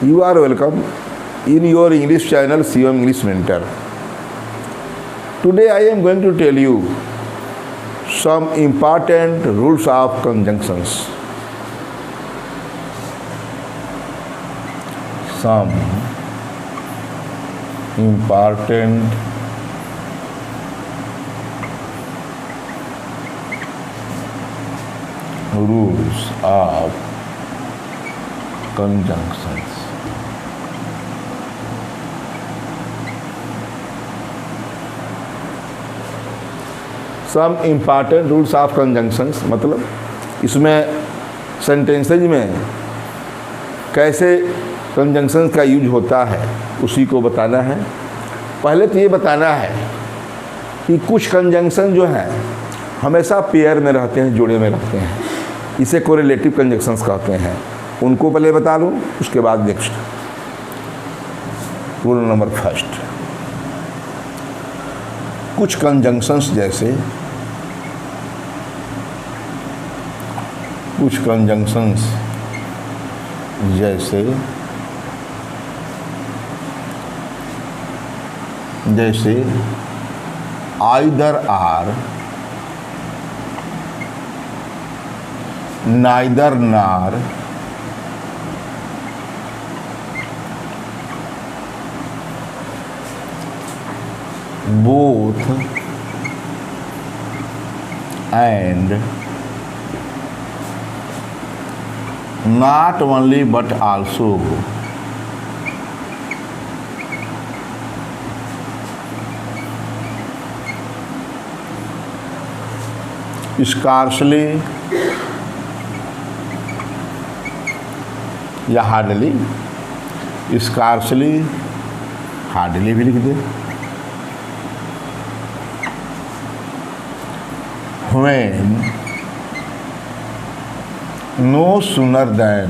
You are welcome in your English channel CM English Mentor. Today I am going to tell you some important rules of conjunctions. Some important rules of conjunctions. Some important rules of conjunctions मतलब इसमें sentences में कैसे conjunctions का use होता है उसी को बताना है। पहले तो ये बताना है कि कुछ कंजंक्शन जो हैं हमेशा पेयर में रहते हैं, जोड़े में रहते हैं, इसे कोरिलेटिव कंजंक्शंस कहते हैं। उनको पहले बता लूँ, उसके बाद नेक्स्ट रूल नंबर फर्स्ट। कुछ कंजंक्शंस जैसे आइदर आर, नाइदर नार, both and not only but also scarcely या हार्डली, स्कार्सली हार्डली भी लिख दे। When no sooner than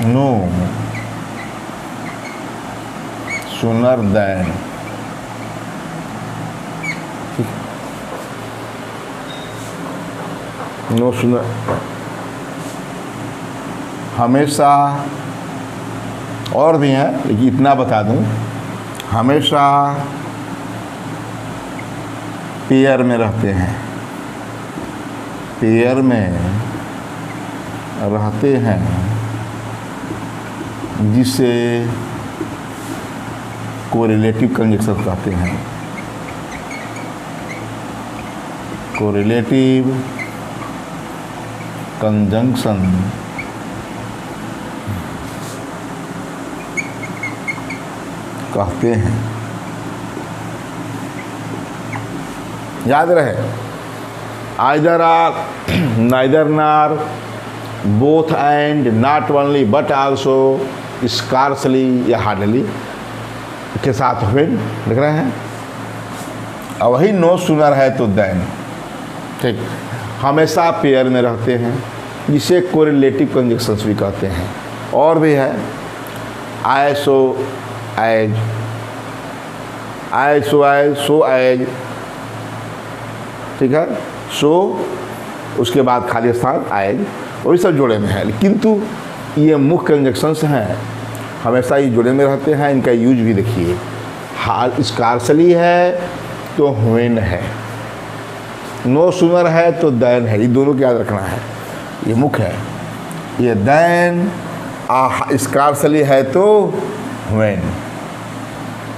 no sooner हमेशा, और भी हैं लेकिन इतना बता दूं, हमेशा पेयर में रहते हैं, पेयर में रहते हैं, जिसे कोरिलेटिव कंजंक्शन कहते हैं। कोरिलेटिव कंजंक्शन कहते हैं। याद रहे, आइदर आर, नाइदर नार, both and, not only but also, scarcely या हार्डली के साथ व्हेन लिख रहे हैं। और वही नो सुनर है तो देन, ठीक, हमेशा पेयर में रहते हैं, जिसे कोरिलेटिव कंजंक्शंस भी कहते हैं। और भी है आई सो एज, आई सो एज, सो एज, ठीक है, सो उसके बाद खाली स्थान आएज, वही सब जोड़े में है। किंतु ये मुख्य कंजंक्शंस हैं, हमेशा ये जोड़े में रहते हैं। इनका यूज भी देखिए, हाल स्कार्सली है तो व्हेन है, नो सूनर है तो देन है, ये दोनों को याद रखना है, ये मुख्य है। ये देन, स्कार्सली है तो व्हेन,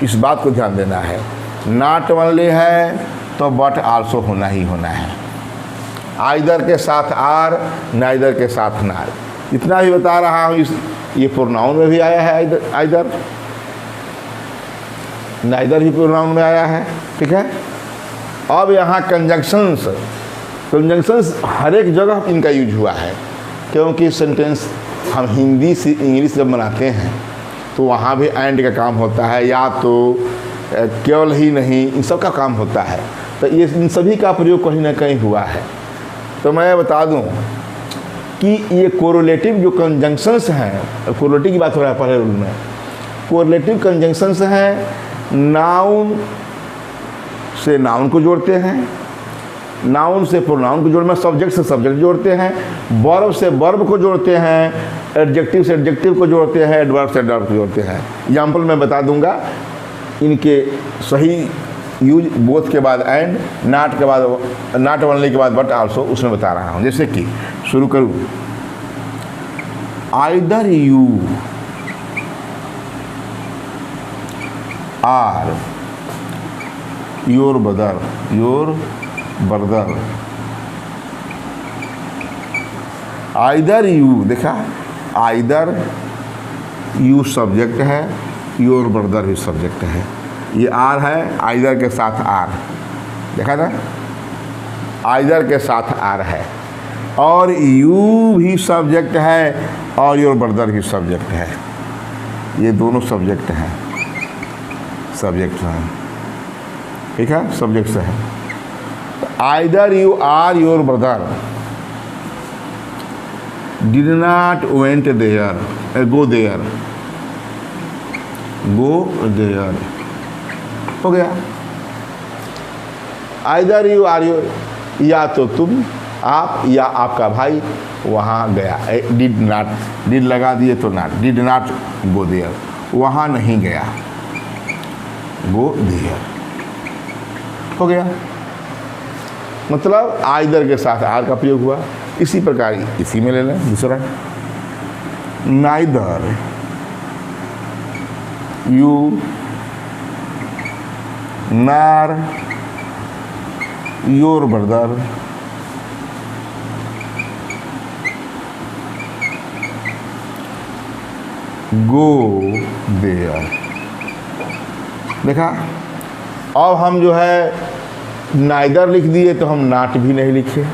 इस बात को ध्यान देना है। नॉट ओनली है तो बट आल्सो होना ही होना है। आइदर के साथ आर, नाइदर के साथ नार, इतना ही बता रहा हूँ। ये प्रोनाउन में भी आया है, आइदर, नाइदर भी प्रोनाउन में आया है, ठीक है। अब यहाँ कंजंक्शंस हर एक जगह इनका यूज हुआ है, क्योंकि सेंटेंस हम हिंदी से इंग्लिश जब बनाते हैं तो वहाँ भी एंड का काम होता है, या तो केवल ही नहीं, इन सब का काम होता है। तो ये इन सभी का प्रयोग कहीं ना कहीं हुआ है। तो मैं बता दूं कि ये कोरिलेटिव जो कंजंक्शंस हैं, कोरिलेटिव की बात हो रहा है पहले रूल में, कोरिलेटिव कंजंक्शंस हैं, नाउन से नाउन को जोड़ते हैं, नाउन से प्रोनाउन को जोड़ते हैं, सब्जेक्ट से सब्जेक्ट जोड़ते हैं, वर्ब से वर्ब को जोड़ते हैं, एडजेक्टिव से एडजेक्टिव को जोड़ते हैं, एडवर्ब से एडवर्ब को जोड़ते हैं। एग्जाम्पल मैं बता दूंगा इनके सही यूज, बोथ के बाद एंड, नॉट के बाद, नॉट ओनली के बाद बट आल्सो, उसमें बता रहा हूँ। जैसे कि शुरू करूँ, either you or your brother, either you, देखा आइदर यू सब्जेक्ट है, योर ब्रदर भी सब्जेक्ट है, ये आर है, आइदर के साथ आर, देखा ना, आइदर के साथ आर है, और यू भी सब्जेक्ट है और योर ब्रदर भी सब्जेक्ट है, ये दोनों सब्जेक्ट हैं, सब्जेक्ट हैं, ठीक है, सब्जेक्ट से है। Either you or your brother did not went there, go there, हो गया। आइदर यू आर योर, या तो तुम, आप या आपका भाई वहाँ गया, डिड नॉट, डिड लगा दिए तो not, did not go there, वहाँ नहीं गया, गो देयर, हो गया। मतलब आइदर के साथ आर का प्रयोग हुआ। इसी प्रकार इसी में ले लें दूसरा, नाइदर यू नार योर ब्रदर गो देयर, देखा। अब हम जो है नाइदर लिख दिए तो हम नॉट भी नहीं लिखे।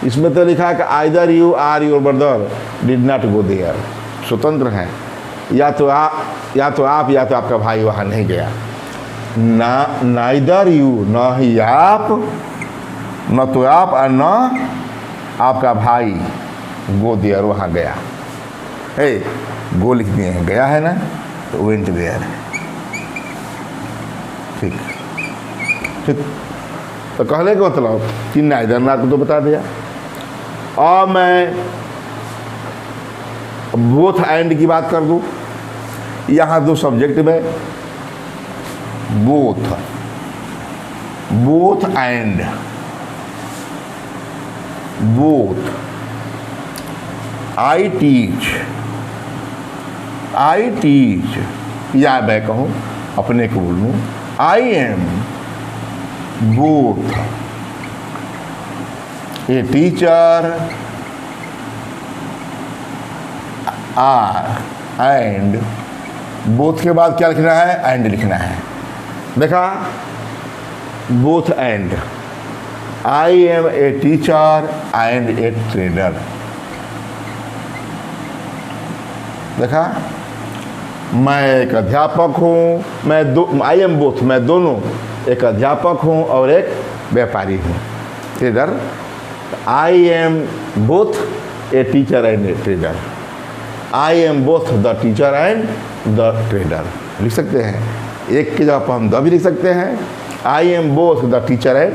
इसमें तो लिखा है कि either you or your brother did not go there, स्वतंत्र है, या तो आप या तो आपका भाई वहाँ नहीं गया। ना नाइदर यू, न ही आप, न तो आप और न आपका भाई गो देयर, वहाँ गया। गो लिख दिए हैं, गया है ना, तो वेंट देयर है, ठीक ठीक। तो कहने का मतलब कि नाइदर नॉट को तो बता दिया। और मैं बोथ एंड की बात कर दूं, यहाँ दो सब्जेक्ट में both and, both, I teach, या मैं कहूँ अपने को बोलूँ, I am both a teacher or and, both के बाद क्या लिखना है, एंड लिखना है। देखा, both and, I am a teacher and a trader, देखा। मैं एक अध्यापक हूँ, आई एम बोथ, मैं दोनों, एक अध्यापक हूँ और एक व्यापारी हूँ, trader. I am both a teacher and a trader, I am both the teacher and the trader, लिख सकते हैं। एक के जगह पर हम द भी लिख सकते हैं, आई am both the teacher and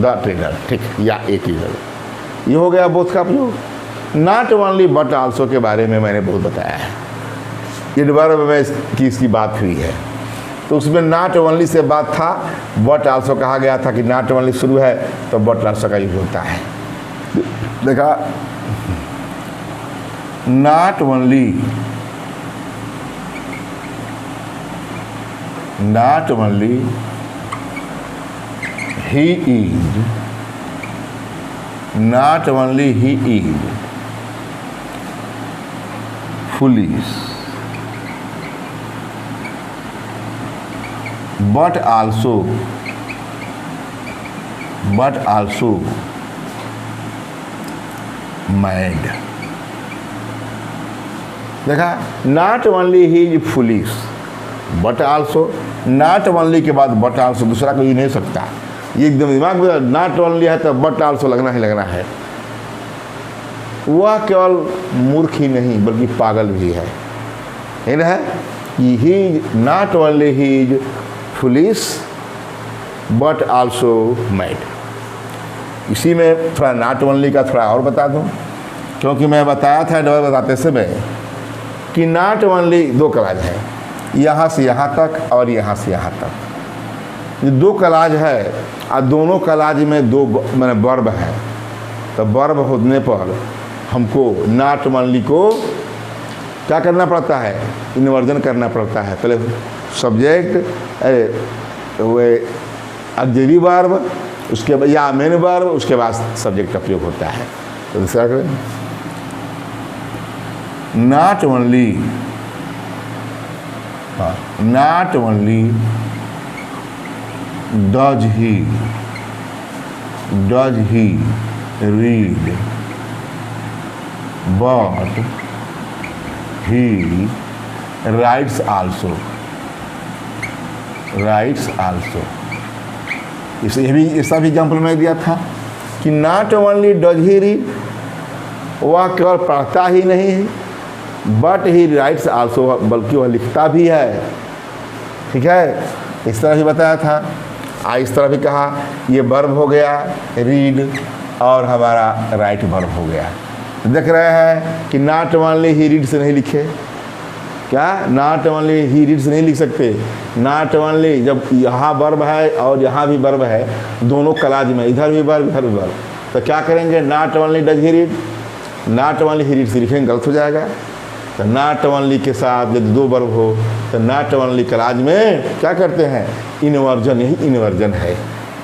the trader, ठीक, या ए टीचर। ये हो गया बोथ का प्रयोग। नॉट ओनली बट आल्सो के बारे में मैंने बहुत बताया है, एडवर्ब में की इसकी बात हुई है, तो उसमें नॉट ओनली से बात था, बट आल्सो कहा गया था कि नॉट ओनली शुरू है तो बट आल्सो का यूज होता है। देखा, not only he is, not only he is foolish but also mad। देखा, not only he is foolish but also, not only के बाद बट आल्सो, दूसरा कोई नहीं सकता। ये एकदम दिमाग में, नॉट ओनली है तो बट आल्सो लगना ही लगना है। वह केवल मूर्ख ही नहीं बल्कि पागल भी है ना, he not only he is foolish but also mad. इसी में थोड़ा नॉट ओनली का थोड़ा और बता दूं, क्योंकि मैं बताया था डबल बताते समय कि नॉट ओनली दो क्लाज है, यहाँ से यहाँ तक और यहाँ से यहाँ तक। ये दो क्लाज है और दोनों क्लाज में दो मैंने वर्ब है, तो वर्ब होने पर हमको नॉट ओनली को क्या करना पड़ता है, इन्वर्जन करना पड़ता है। पहले सब्जेक्ट वे ऑक्सिलरी वर्ब, उसके बाद या मेन वर्ब, उसके बाद सब्जेक्ट का प्रयोग होता है। तो दूसरा करें, not only, not only does he read but he writes also, ये भी ऐसा भी एग्जाम्पल मैं दिया था कि not only does he read, वह केवल पढ़ता ही नहीं है, बट ही राइट्स आल्सो, बल्कि वह लिखता भी है। ठीक है, इस तरह भी बताया था। इस तरह भी कहा, ये वर्ब हो गया रीड और हमारा राइट वर्ब हो गया। देख रहे हैं कि नॉट ओनली ही रीड से नहीं लिखे, क्या नॉट ओनली ही रीड से नहीं लिख सकते। नॉट ओनली जब यहाँ वर्ब है और यहाँ भी वर्ब है, दोनों क्लाज में, इधर भी वर्ब इधर भी वर्ब, तो क्या करेंगे, not only does he read, not only he read से लिखेंगे गलत हो जाएगा। तो नॉट ओनली के साथ जब दो वर्ब हो तो नॉट ओनली क्लाज में क्या करते हैं, इन्वर्जन, यही इन्वर्जन है।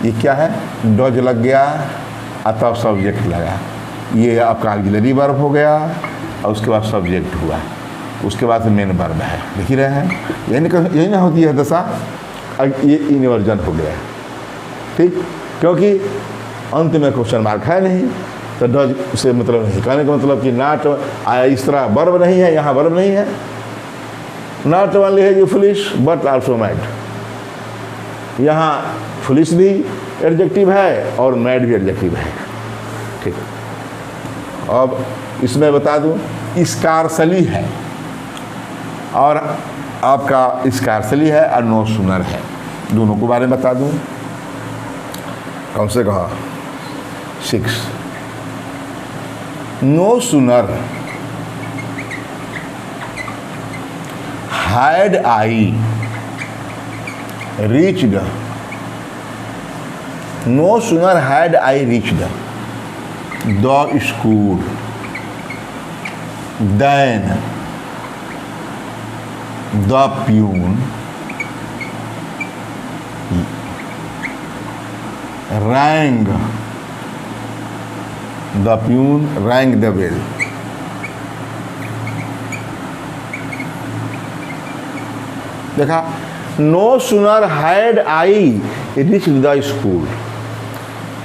ये क्या है, डज लग गया अतः सब्जेक्ट लगा, ये आपका ऑक्सिलरी वर्ब हो गया और उसके बाद सब्जेक्ट हुआ, उसके बाद मेन वर्ब है। लिख ही रहे हैं, यही ना होती है दशा, ये इन्वर्जन हो गया। ठीक, क्योंकि अंत में क्वेश्चन मार्क है नहीं, तो डज से मतलब नहीं, कहने का मतलब कि नॉट आया, इस तरह वर्ब नहीं है, यहाँ वर्ब नहीं है। नॉट ओनली है you foolish but also mad, यहाँ फुलिश भी एडजेक्टिव है और मैड भी एडजेक्टिव है। ठीक, अब इसमें बता दूं, स्कार्सली है और आपका स्कार्सली है और नो सूनर है, दोनों के बारे में बता दूं। कौन से कहा, 6 no sooner had I reached, no sooner had I reached the school then the peon rang the bell। देखा, no sooner had I reached the school,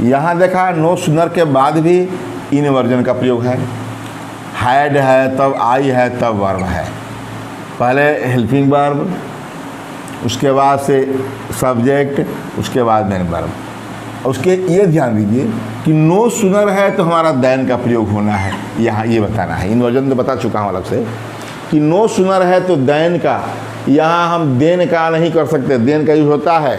यहाँ देखा नो सूनर के बाद भी इन्वर्जन का प्रयोग है, हैड है तब आई है तब वर्ब है, पहले हेल्पिंग वर्ब, उसके बाद से सब्जेक्ट, उसके बाद मेन वर्ब। उसके ये ध्यान दीजिए कि नो सूनर है तो हमारा दैन का प्रयोग होना है, यहाँ ये बताना है। इन्वर्जन तो बता चुका हूँ अलग से कि नो सूनर है तो दैन का, यहाँ हम देन का नहीं कर सकते, देन का यूज होता है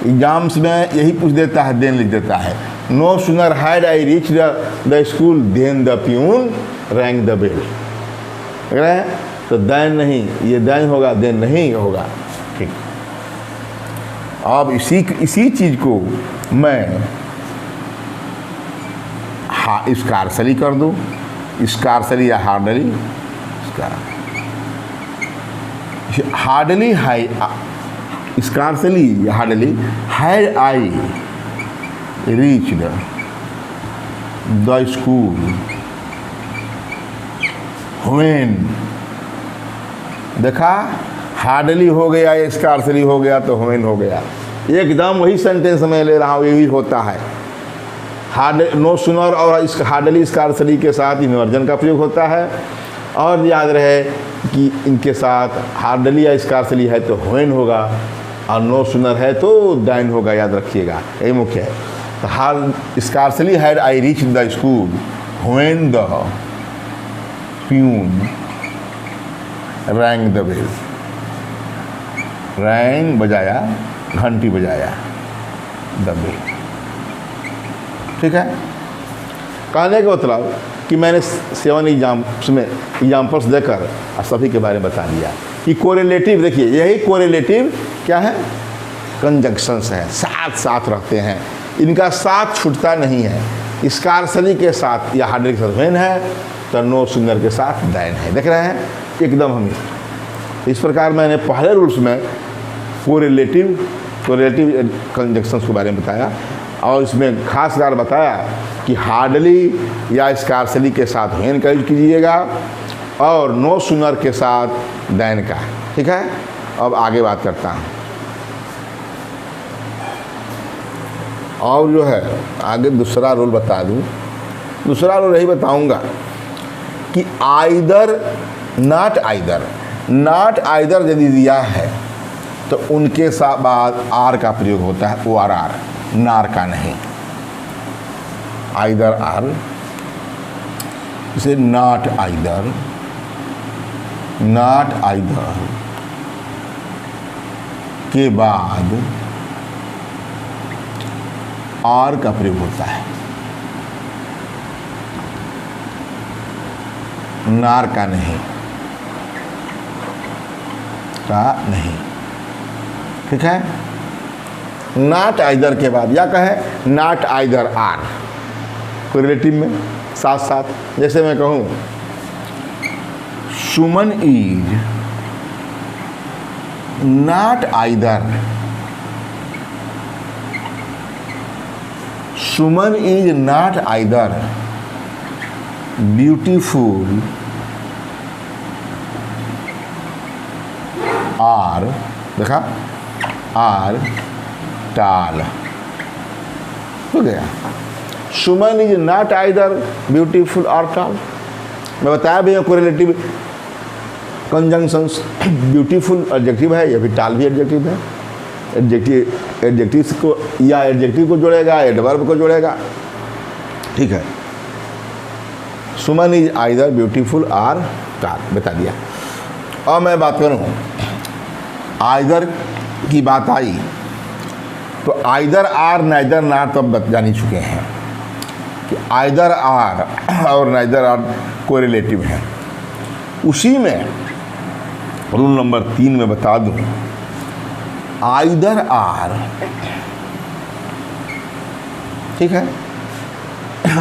एग्जाम्स में, यही पूछ देता है, देन लिख देता है। No sooner had I reach the school then the peon rang the bell, देख रहे हैं, तो दैन नहीं, ये दैन होगा, देन नहीं होगा। ठीक, अब इसी चीज को मैं स्कार्सली कर दूं, स्कार्सली या hardly, hardly high, scarcely hardly had I reached the school when, देखा हार्डली हो गया, स्कार्सली हो गया तो व्हेन हो गया, एकदम वही सेंटेंस में ले रहा हूँ, यही होता है। हार्ड नो सूनर और हार्डली स्कार्सली के साथ इन्वर्जन का प्रयोग होता है, और याद रहे कि इनके साथ हार्डली या स्कार्सली है तो व्हेन होगा और नो सूनर है तो दैन होगा, याद रखिएगा, यही मुख्य है। तो hard scarcely had I reach the school when the peon rang the bell, rang बजाया, घंटी बजाया, द बेल। ठीक है। कहने का मतलब कि मैंने 7 एग्जाम्स में एग्जाम्पल्स देकर सभी के बारे में बता दिया कि कोरिलेटिव, देखिए यही कोरिलेटिव क्या है, कंजंक्शंस है, साथ साथ रखते हैं, इनका साथ छूटता नहीं है। स्कार्सली के साथ या हार्डली के साथ व्हेन है, तो नो सूनर के साथ देन है। देख रहे हैं एकदम हम इस प्रकार मैंने पहले रूल्स में कोरिलेटिव कंजंक्शंस के बारे में बताया, और इसमें खास बात बताया कि हार्डली या स्कार्सली के साथ व्हेन का यूज कीजिएगा और नो सूनर के साथ देन का। ठीक है, अब आगे बात करता हूँ। और जो है आगे दूसरा रूल बता दूँ। दूसरा रूल यही बताऊँगा कि आइदर नॉट आइदर यदि दिया है तो उनके साथ बाद आर का प्रयोग होता है, ORR, नार का नहीं। आइदर आर, जैसे नॉट आइदर के बाद आर का प्रयोग होता है, नार का नहीं, ठीक है। नॉट आइदर के बाद या कहे नॉट आइदर आर, कोरिलेटिव में साथ साथ। जैसे मैं कहूँ Suman is not either, Suman is not either beautiful or, देखा, आर टाल, हो गया। Suman is not either beautiful और टाल। मैं बताया भी कोरिलेटिव कंजंक्शंस, ब्यूटीफुल एडजेक्टिव है, या फिर टाल भी एडजेक्टिव है। एडजेक्टिव को या एडजेक्टिव को जोड़ेगा, एडवर्ब को जोड़ेगा, ठीक है। सुमन इज आइदर ब्यूटीफुल और टाल, बता दिया। और मैं बात करूँ, आइदर की बात आई तो आइदर आर नाइदर नॉट तो अब जान ही चुके हैं कि आइदर आर और नाइदर आर कोरिलेटिव हैं। उसी में रूल नंबर 3 में बता दूं, आइदर आर, ठीक है,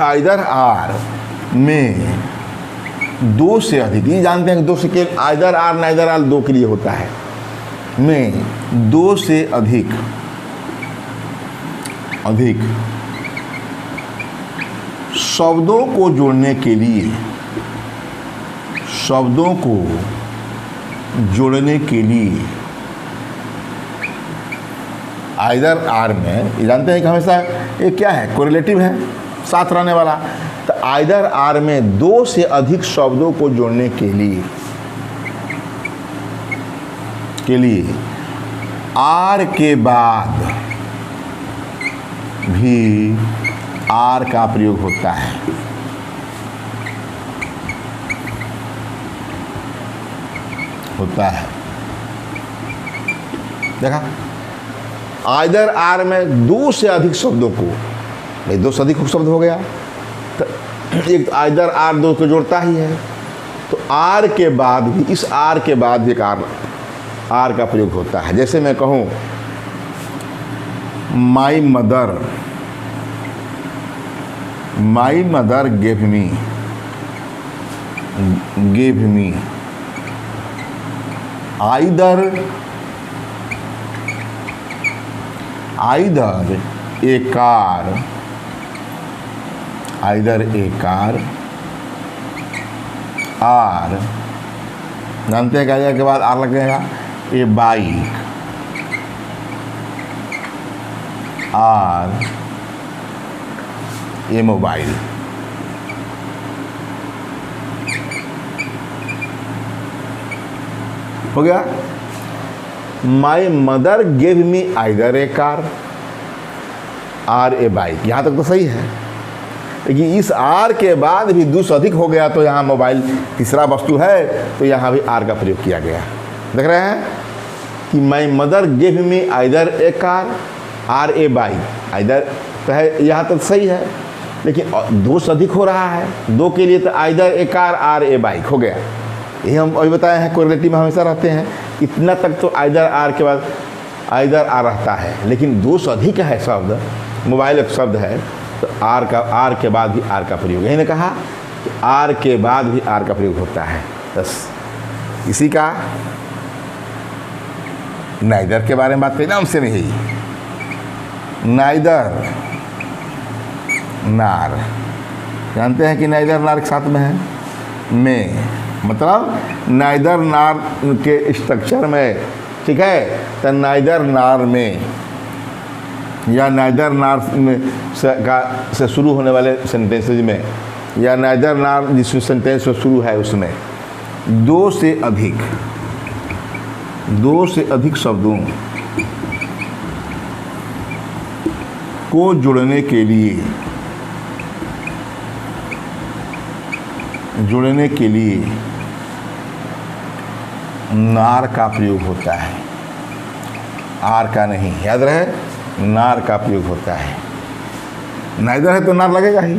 आइदर आर में 2 से अधिक, ये जानते हैं कि 2 से के आइदर आर नाइदर आर 2 के लिए होता है, में 2 से अधिक शब्दों को जोड़ने के लिए, आइदर आर में, ये जानते हैं कि हमेशा ये क्या है, कोरिलेटिव है, साथ रहने वाला। तो आइदर आर में 2 से अधिक शब्दों को जोड़ने के लिए आर के बाद भी आर का प्रयोग होता है। देखा, आइदर आर में 2 से अधिक शब्दों को, 2 से अधिक शब्द हो गया तो एक आइदर आर 2 को जोड़ता ही है, तो आर के बाद भी, इस आर के बाद भी एक आर का प्रयोग होता है। जैसे मैं कहूँ my mother gave me either a car or, जानते हैं क्या के बाद आर लगेगा, a bike or a mobile. हो गया। My mother gave me either a car or a bike, यहाँ तक तो सही है, लेकिन इस आर के बाद भी 2 से अधिक हो गया तो यहाँ मोबाइल तीसरा वस्तु है, तो यहाँ भी आर का प्रयोग किया गया। देख रहे हैं कि my mother give me either a car or a bike, either तो है, यहाँ तक सही है। लेकिन दो से अधिक हो रहा है। दो के लिए तो either a car or a bike हो गया, ये हम अभी बताए हैं, कोरिलेटिव में हमेशा रहते हैं। इतना तक तो आइदर आर के बाद आइदर आर रहता है। लेकिन दो से अधिक है शब्द, मोबाइल एक शब्द है, तो आर के बाद भी आर का प्रयोग, यही ने कहा कि आर के बाद भी आर का प्रयोग होता है। बस इसी का नाइदर के बारे में बात करें, नाम से नहीं, नाइदर नार, जानते हैं कि नाइदर नार के साथ में है में, मतलब नाइदर नार के स्ट्रक्चर में, ठीक है, तो नाइदर नार में या नाइदर नार में से शुरू होने वाले सेंटेंसेज में, या नाइदर नार जिस सेंटेंस में शुरू है उसमें दो से अधिक शब्दों को जोड़ने के लिए नार का प्रयोग होता है, आर का नहीं, याद रहे, नार का प्रयोग होता है। नाइदर है तो नार लगेगा ही,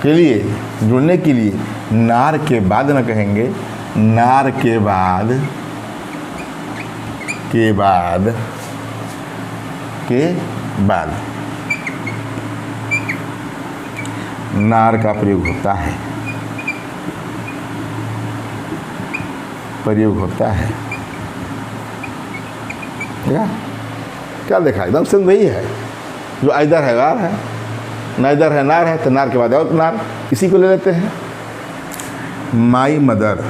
के लिए जुड़ने के लिए नार के बाद न कहेंगे, नार के बाद नार का प्रयोग होता है, क्या देखा, एकदम सिंध वही है जो आइदर है नार है, नाइदर है नार है, तो नार के बाद और नार, इसी को ले लेते हैं। माई मदर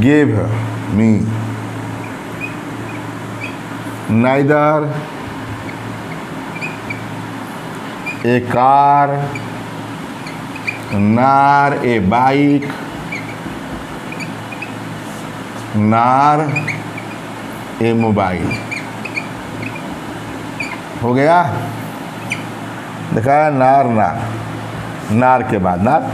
गेव मी नाइदर ए कार नार ए बाइक नार ए मोबाइल। हो गया, देखा, नार के बाद नार।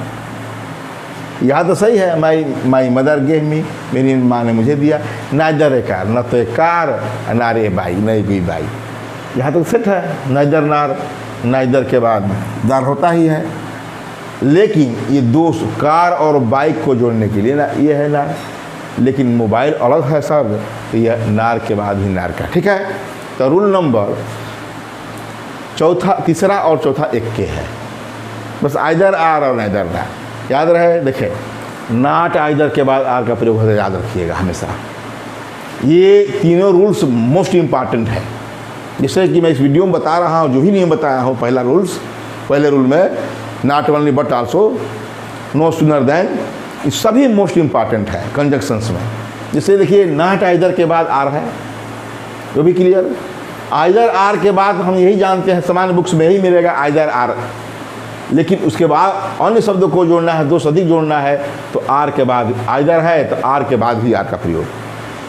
यहाँ तो सही है, माई मदर गेव मी, मेरी माँ ने मुझे दिया, नाइदर ए कार, न तो एक कार, नार ए बाइक, नहीं कोई बाइक। यहाँ तो सेट है, नाइदर नार, नाइदर के बाद नार होता ही है। लेकिन ये दो कार और बाइक को जोड़ने के लिए ना, ये है नार, लेकिन मोबाइल अलग है शब्द, तो यह नार के बाद भी नार का, ठीक है। तो रूल नंबर तीसरा और चौथा एक के है, बस आइदर आर और नाइदर नार, याद रहे। देखें, नॉट आइदर के बाद आर का प्रयोग होता है, याद रखिएगा हमेशा। ये तीनों रूल्स मोस्ट इम्पॉर्टेंट है, जैसे कि मैं इस वीडियो में बता रहा हूँ, जो भी नहीं बताया हूँ। पहले रूल में not only but also, no sooner than, ये सभी मोस्ट इम्पॉर्टेंट है कंजक्शंस में। जैसे देखिए, नॉट आइदर के बाद आर है, वो भी क्लियर। आइदर आर के बाद हम यही जानते हैं, सामान्य बुक्स में यही मिलेगा आइदर आर, लेकिन उसके बाद अन्य शब्दों को जोड़ना है, दो से अधिक जोड़ना है, तो आर के बाद आइदर है तो आर के बाद भी आर का प्रयोग,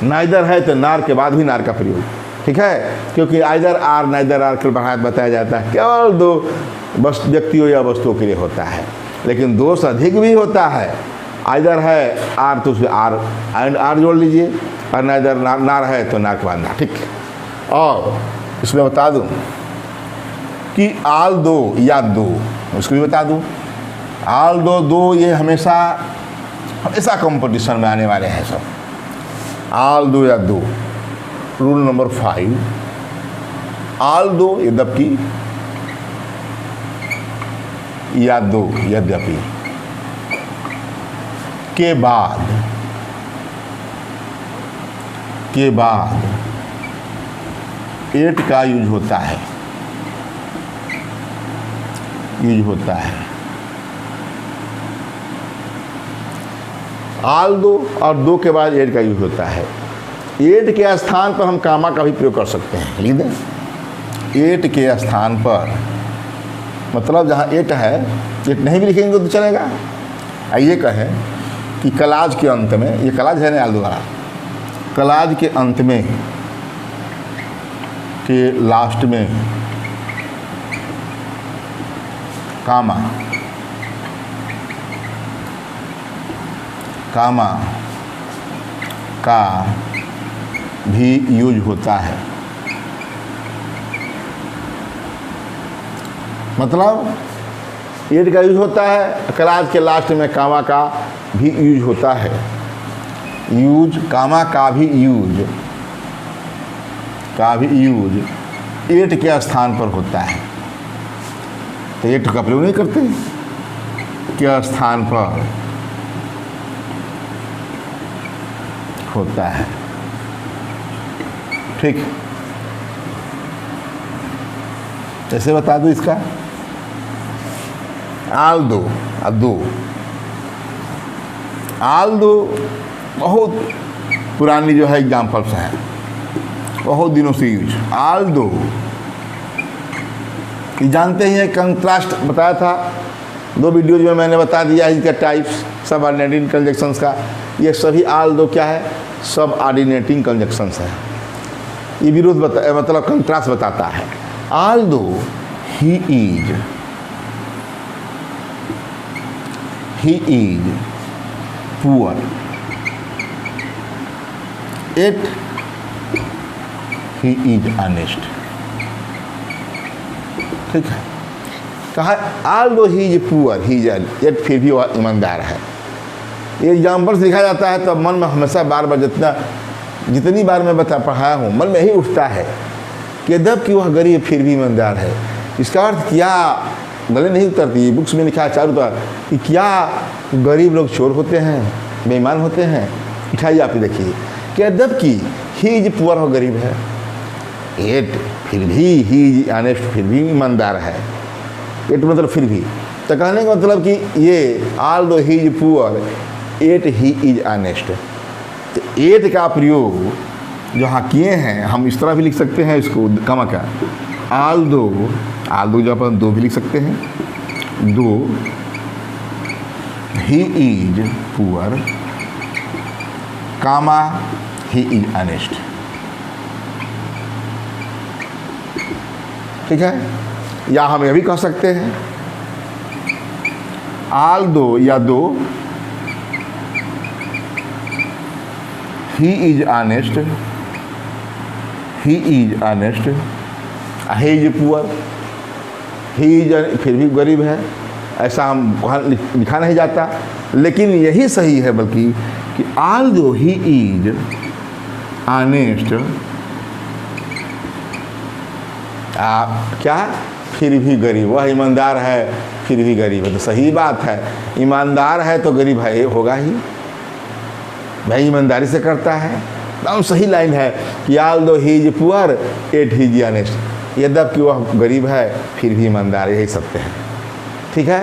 नाइदर है तो नार के बाद भी नार का प्रयोग, ठीक है। क्योंकि आइदर आर नाइदर आर के बारे में बताया जाता है, केवल दो व्यक्तियों या वस्तुओं के लिए होता है, लेकिन दो से अधिक भी होता है। आइदर है आर तो उसमें आर जोड़ लीजिए, और नाइदर नार है तो नार के बाद नार, ठीक है। और इसमें बता दूं कि आल दो या दो, उसको भी बता दूं, आल दो ये हमेशा कंपटीशन में आने वाले हैं सब। आल दो या दो, रूल नंबर 5, आल दो यद्यपि या दो यद्यपि के बाद एट का यूज होता है, आल दो और दो के बाद एट का यूज होता है। एट के स्थान पर हम कामा का भी प्रयोग कर सकते हैं, लिख दें। एट के स्थान पर, मतलब जहाँ एट है, एट नहीं भी लिखेंगे तो चलेगा। आइए कहें कि कलाज के अंत में, ये कलाज है ना आल दो वाला, कलाज के अंत में, के लास्ट में कामा का भी यूज होता है, मतलब एट का यूज होता है, क्लास के लास्ट में कामा का भी यूज होता है। कामा का भी यूज एट के स्थान पर होता है। तो एट का प्रयोग नहीं करते, के स्थान पर होता है। ठीक, ऐसे बता दो इसका। आल्दो बहुत पुरानी जो है एग्जाम्पल्स हैं, बहुत दिनों से यूज। आल्दो जानते ही हैं, कंट्रास्ट बताया था 2 वीडियोज में मैंने बता दिया है इसका टाइप्स सब ऑर्डिनेटिंग कंजक्शंस का। ये सभी आल्दो क्या है, सब ऑर्डिनेटिंग कंजक्शंस है। ये विरोध मतलब कंट्रास्ट बताता है। Although he is poor yet he is honest. ठीक है, कहा although he is poor he is yet, फिर भी वह ईमानदार है। ये एग्जाम्पल से लिखा जाता है तो मन में हमेशा बार बार जितनी बार मैं पढ़ाया हूँ, मन में यही उठता है कि जब कि वह गरीब फिर भी ईमानदार है। इसका अर्थ क्या गले नहीं उतरती। बुक्स में लिखा है चारों तरफ कि क्या गरीब लोग चोर होते हैं, बेईमान होते हैं। उठाइए आप देखिए कि जबकि ही इज पुअर हो, गरीब है, एट फिर भी ही इज ऑनेस्ट, फिर भी ईमानदार है। एट मतलब फिर भी, तो कहने का मतलब कि ये although he is poor yet he is honest. तो एट का प्रयोग जो हाँ किए हैं, हम इस तरह भी लिख सकते हैं इसको कमा का। आल्दो जो अपन 2 भी लिख सकते हैं, 2 he is poor comma he is honest. ठीक है, या हम यह भी कह सकते हैं आल्दो या 2 he is honest he is poor, he is फिर भी गरीब है। ऐसा हम वहाँ लिखा नहीं जाता, लेकिन यही सही है बल्कि कि आल्दो ही इज ऑनेस्ट, क्या फिर भी गरीब, वह ईमानदार है फिर भी गरीब है। तो सही बात है, ईमानदार है तो गरीब है होगा ही, भाई ईमानदारी से करता है। एकदम सही लाइन है कि although he is poor yet he is honest. यद्यपि वह गरीब है फिर भी ईमानदार, यही सत्य है। ठीक है,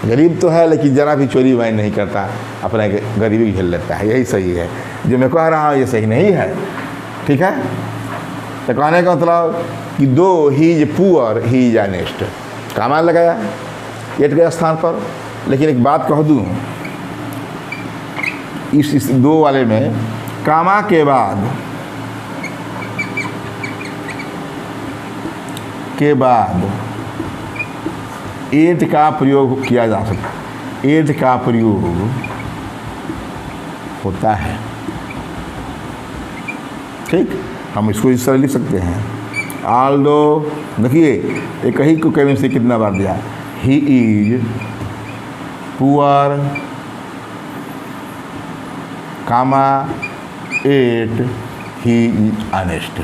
गरीब तो है लेकिन जरा भी चोरी वाइन नहीं करता, अपना गरीबी झेल लेता है, यही सही है। जो मैं कह रहा हूँ ये सही नहीं है। ठीक है, तो कहने का मतलब कि 2 he is poor he is honest, comma लगाया एट के स्थान पर। लेकिन एक बात कह दूँ, इस 2 वाले में कामा के बाद एट का प्रयोग किया जा सकता है, एट का प्रयोग होता है। ठीक, हम इसको इस तरह लिख सकते हैं। आल्दो देखिए एक ही को केविन से कितना बार दिया, he is poor comma yet he is honest.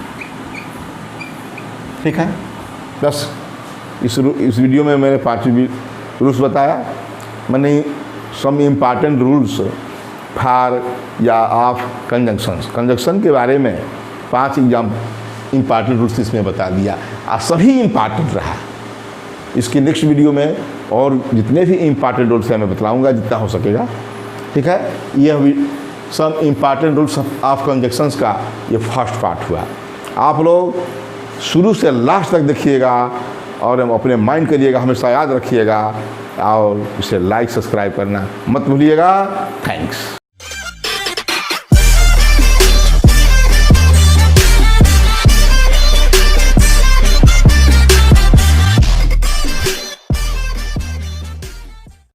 ठीक है, बस इस वीडियो में मैंने 5 रूल्स बताया। मैंने सम इम्पॉर्टेंट रूल्स फॉर या ऑफ कंजक्शन के बारे में 5 इम्पॉर्टेंट रूल्स इसमें बता दिया, और सभी इम्पॉर्टेंट रहा। इसकी नेक्स्ट वीडियो में और जितने भी इम्पॉर्टेंट रूल्स हैं मैं बतलाऊँगा जितना हो सकेगा। ठीक है, यह some important rules of conjunctions का ये फर्स्ट पार्ट हुआ। आप लोग शुरू से लास्ट तक देखिएगा और अपने माइंड करिएगा, हमेशा याद रखिएगा, और इसे लाइक सब्सक्राइब करना मत भूलिएगा। थैंक्स।